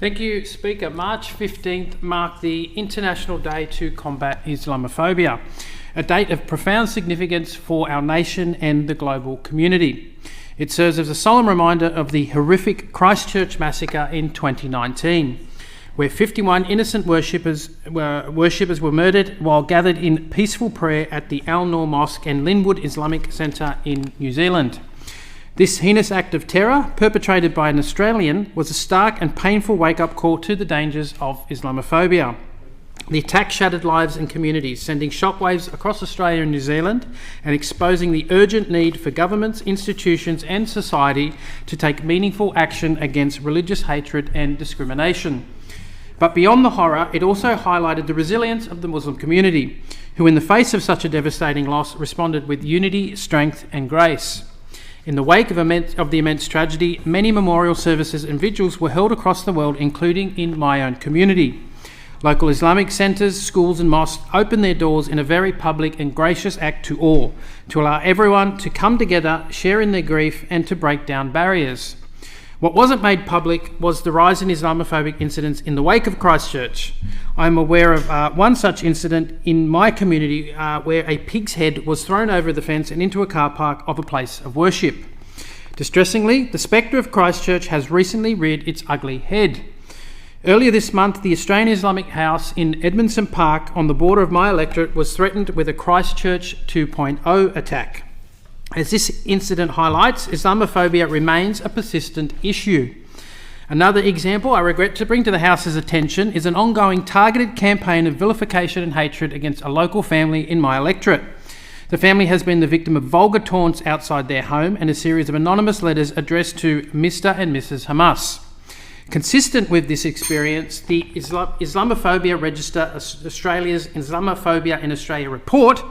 Thank you, Speaker. March 15th marked the International Day to Combat Islamophobia, a date of profound significance for our nation and the global community. It serves as a solemn reminder of the horrific Christchurch massacre in 2019, where 51 innocent worshippers were murdered while gathered in peaceful prayer at the Al Noor Mosque and Linwood Islamic Centre in New Zealand. This heinous act of terror, perpetrated by an Australian, was a stark and painful wake-up call to the dangers of Islamophobia. The attack shattered lives and communities, sending shockwaves across Australia and New Zealand and exposing the urgent need for governments, institutions and society to take meaningful action against religious hatred and discrimination. But beyond the horror, it also highlighted the resilience of the Muslim community, who in the face of such a devastating loss responded with unity, strength and grace. In the wake of the immense tragedy, many memorial services and vigils were held across the world, including in my own community. Local Islamic centres, schools and mosques opened their doors in a very public and gracious act to all, to allow everyone to come together, share in their grief and to break down barriers. What wasn't made public was the rise in Islamophobic incidents in the wake of Christchurch. I'm aware of one such incident in my community where a pig's head was thrown over the fence and into a car park of a place of worship. Distressingly, the spectre of Christchurch has recently reared its ugly head. Earlier this month, the Australian Islamic House in Edmondson Park on the border of my electorate was threatened with a Christchurch 2.0 attack. As this incident highlights, Islamophobia remains a persistent issue. Another example I regret to bring to the House's attention is an ongoing targeted campaign of vilification and hatred against a local family in my electorate. The family has been the victim of vulgar taunts outside their home and a series of anonymous letters addressed to Mr. and Mrs. Hamas. Consistent with this experience, the Islamophobia Register, Australia's Islamophobia in Australia report,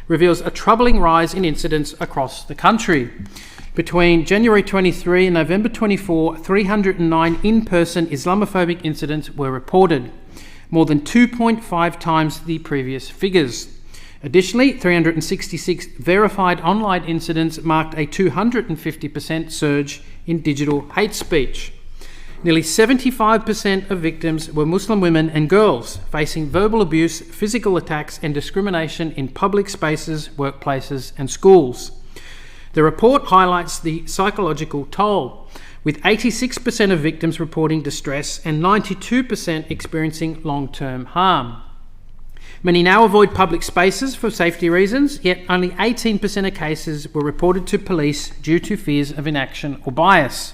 reveals a troubling rise in incidents across the country. Between January 23 and November 24, 309 in-person Islamophobic incidents were reported, more than 2.5 times the previous figures. Additionally, 366 verified online incidents marked a 250% surge in digital hate speech. Nearly 75% of victims were Muslim women and girls, facing verbal abuse, physical attacks and discrimination in public spaces, workplaces and schools. The report highlights the psychological toll, with 86% of victims reporting distress and 92% experiencing long-term harm. Many now avoid public spaces for safety reasons, yet only 18% of cases were reported to police due to fears of inaction or bias.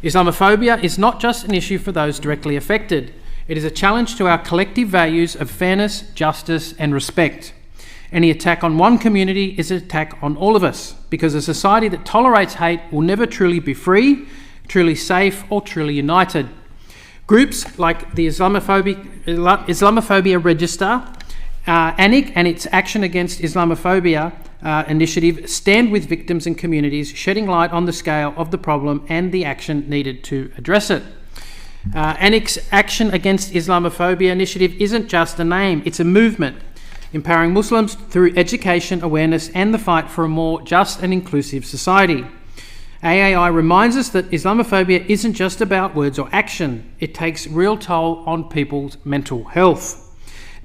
Islamophobia is not just an issue for those directly affected. It is a challenge to our collective values of fairness, justice and respect. Any attack on one community is an attack on all of us, because a society that tolerates hate will never truly be free, truly safe or truly united. Groups like the Islamophobia Register, ANIC and its Action Against Islamophobia initiative stand with victims and communities, shedding light on the scale of the problem and the action needed to address it. ANIC's Action Against Islamophobia initiative isn't just a name, it's a movement, empowering Muslims through education, awareness and the fight for a more just and inclusive society. AAI reminds us that Islamophobia isn't just about words or action, it takes real toll on people's mental health.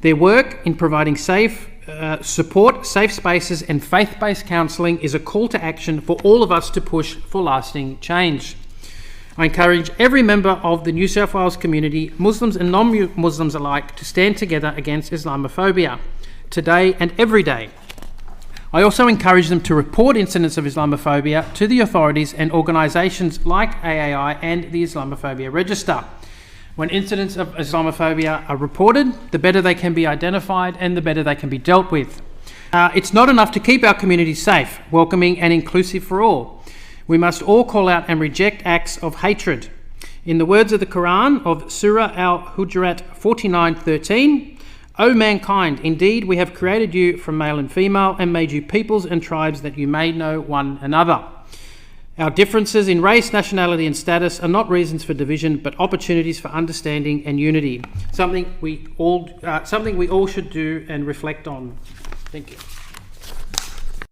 Their work in providing support, safe spaces and faith-based counselling is a call to action for all of us to push for lasting change. I encourage every member of the New South Wales community, Muslims and non-Muslims alike, to stand together against Islamophobia, today and every day. I also encourage them to report incidents of Islamophobia to the authorities and organisations like AAI and the Islamophobia Register. When incidents of Islamophobia are reported, the better they can be identified and the better they can be dealt with. It's not enough to keep our communities safe, welcoming and inclusive for all. We must all call out and reject acts of hatred. In the words of the Quran of Surah Al-Hujurat 49:13, O mankind, indeed we have created you from male and female and made you peoples and tribes that you may know one another. Our differences in race, nationality and status are not reasons for division, but opportunities for understanding and unity. Something we all should do and reflect on. Thank you.